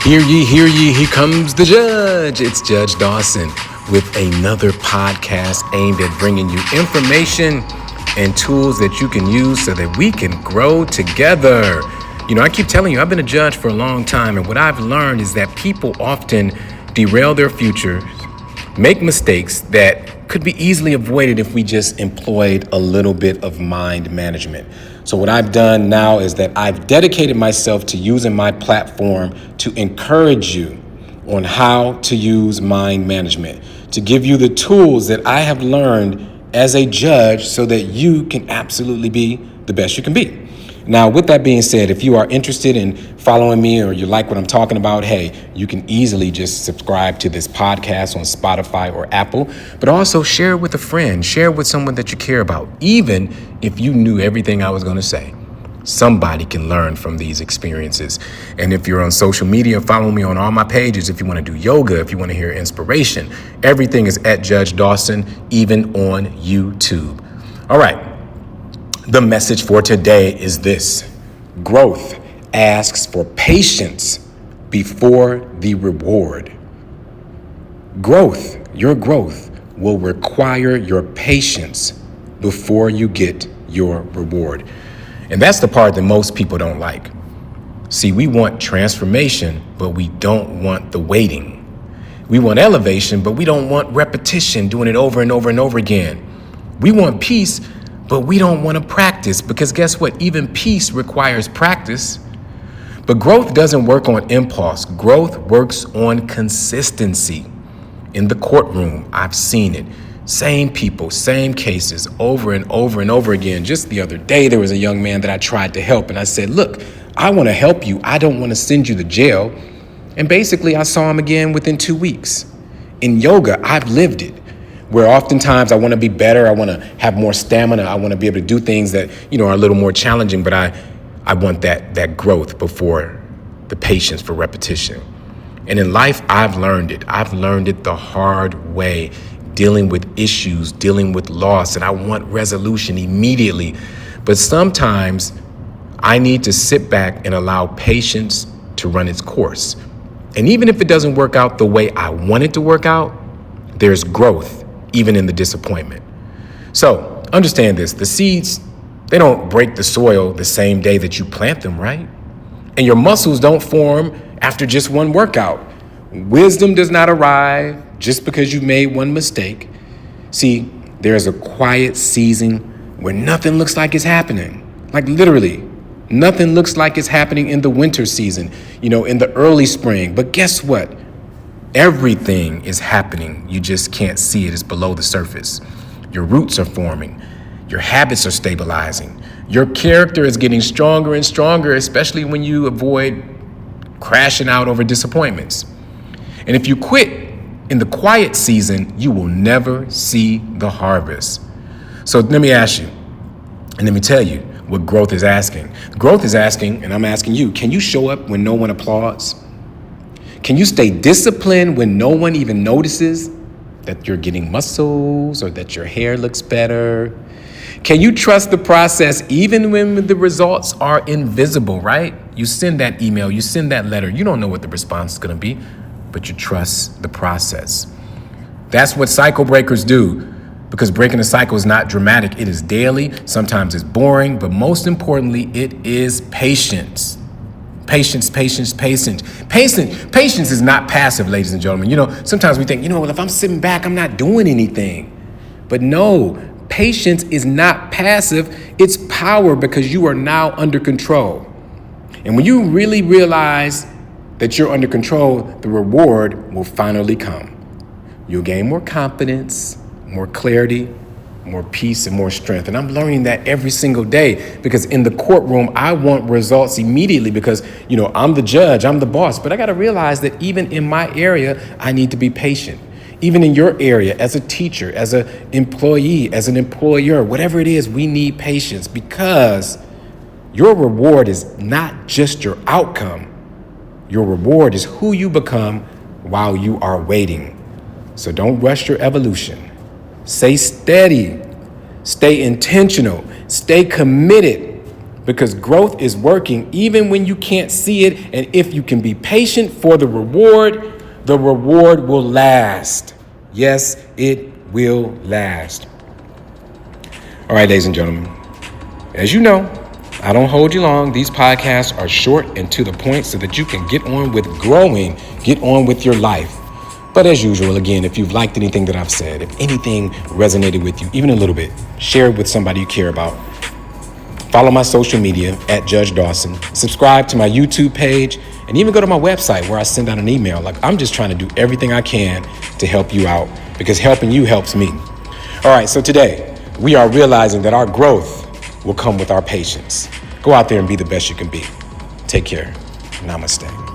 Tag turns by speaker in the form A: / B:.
A: Hear ye, here comes the judge. It's Judge Dawson with another podcast aimed at bringing you information and tools that you can use so that we can grow together. You know, I keep telling you, I've been a judge for a long time, and what I've learned is that people often derail their futures, make mistakes that could be easily avoided if we just employed a little bit of mind management. So what I've done now is that I've dedicated myself to using my platform to encourage you on how to use mind management, to give you the tools that I have learned as a judge so that you can absolutely be the best you can be. Now, with that being said, if you are interested in following me or you like what I'm talking about, hey, you can easily just subscribe to this podcast on Spotify or Apple, but also share it with a friend, share it with someone that you care about. Even if you knew everything I was going to say, somebody can learn from these experiences. And if you're on social media, follow me on all my pages. If you want to do yoga, if you want to hear inspiration, everything is at Judge Dawson, even on YouTube. All right. The message for today is this: growth asks for patience before the reward. Your growth will require your patience before you get your reward. And that's the part that most people don't like. See, we want transformation, but we don't want the waiting. We want elevation, but we don't want repetition, doing it over and over and over again. We want peace, but we don't want to practice, because guess what? Even peace requires practice. But growth doesn't work on impulse. Growth works on consistency. In the courtroom, I've seen it. Same people, same cases, over and over and over again. Just the other day, there was a young man that I tried to help, and I said, look, I want to help you. I don't want to send you to jail. And basically, I saw him again within 2 weeks. In yoga, I've lived it, where oftentimes I want to be better, I want to have more stamina, I want to be able to do things that, are a little more challenging, but I want that growth before the patience for repetition. And in life, I've learned it. I've learned it the hard way, dealing with issues, dealing with loss, and I want resolution immediately. But sometimes I need to sit back and allow patience to run its course. And even if it doesn't work out the way I want it to work out, there's growth even in the disappointment. So understand this: the seeds, they don't break the soil the same day that you plant them, right? And your muscles don't form after just one workout. Wisdom does not arrive just because you made one mistake. See, there's a quiet season where nothing looks like it's happening. Like literally, nothing looks like it's happening in the winter season, in the early spring. But guess what? Everything is happening. You just can't see it. It's below the surface. Your roots are forming. Your habits are stabilizing. Your character is getting stronger and stronger, especially when you avoid crashing out over disappointments. And if you quit in the quiet season, you will never see the harvest. So let me ask you, and let me tell you what growth is asking. Growth is asking, and I'm asking you, can you show up when no one applauds? Can you stay disciplined when no one even notices that you're getting muscles or that your hair looks better? Can you trust the process even when the results are invisible, right? You send that email, you send that letter, you don't know what the response is going to be, but you trust the process. That's what cycle breakers do, because breaking a cycle is not dramatic. It is daily. Sometimes it's boring, but most importantly, it is patience. Patience is not passive, ladies and gentlemen. Sometimes we think, well, if I'm sitting back, I'm not doing anything. But no, patience is not passive. It's power, because you are now under control. And when you really realize that you're under control, the reward will finally come. You'll gain more confidence, more clarity, more peace, and more strength. And I'm learning that every single day, because in the courtroom, I want results immediately because, I'm the judge, I'm the boss. But I got to realize that even in my area, I need to be patient. Even in your area, as a teacher, as an employee, as an employer, whatever it is, we need patience, because your reward is not just your outcome. Your reward is who you become while you are waiting. So don't rush your evolution. Stay steady, stay intentional, stay committed, because growth is working even when you can't see it. And if you can be patient for the reward will last. Yes, it will last. All right, ladies and gentlemen, as you know, I don't hold you long. These podcasts are short and to the point so that you can get on with growing, get on with your life. But as usual, again, if you've liked anything that I've said, if anything resonated with you, even a little bit, share it with somebody you care about. Follow my social media at Judge Dawson. Subscribe to my YouTube page, and even go to my website where I send out an email. Like, I'm just trying to do everything I can to help you out, because helping you helps me. All right, so today we are realizing that our growth will come with our patience. Go out there and be the best you can be. Take care. Namaste.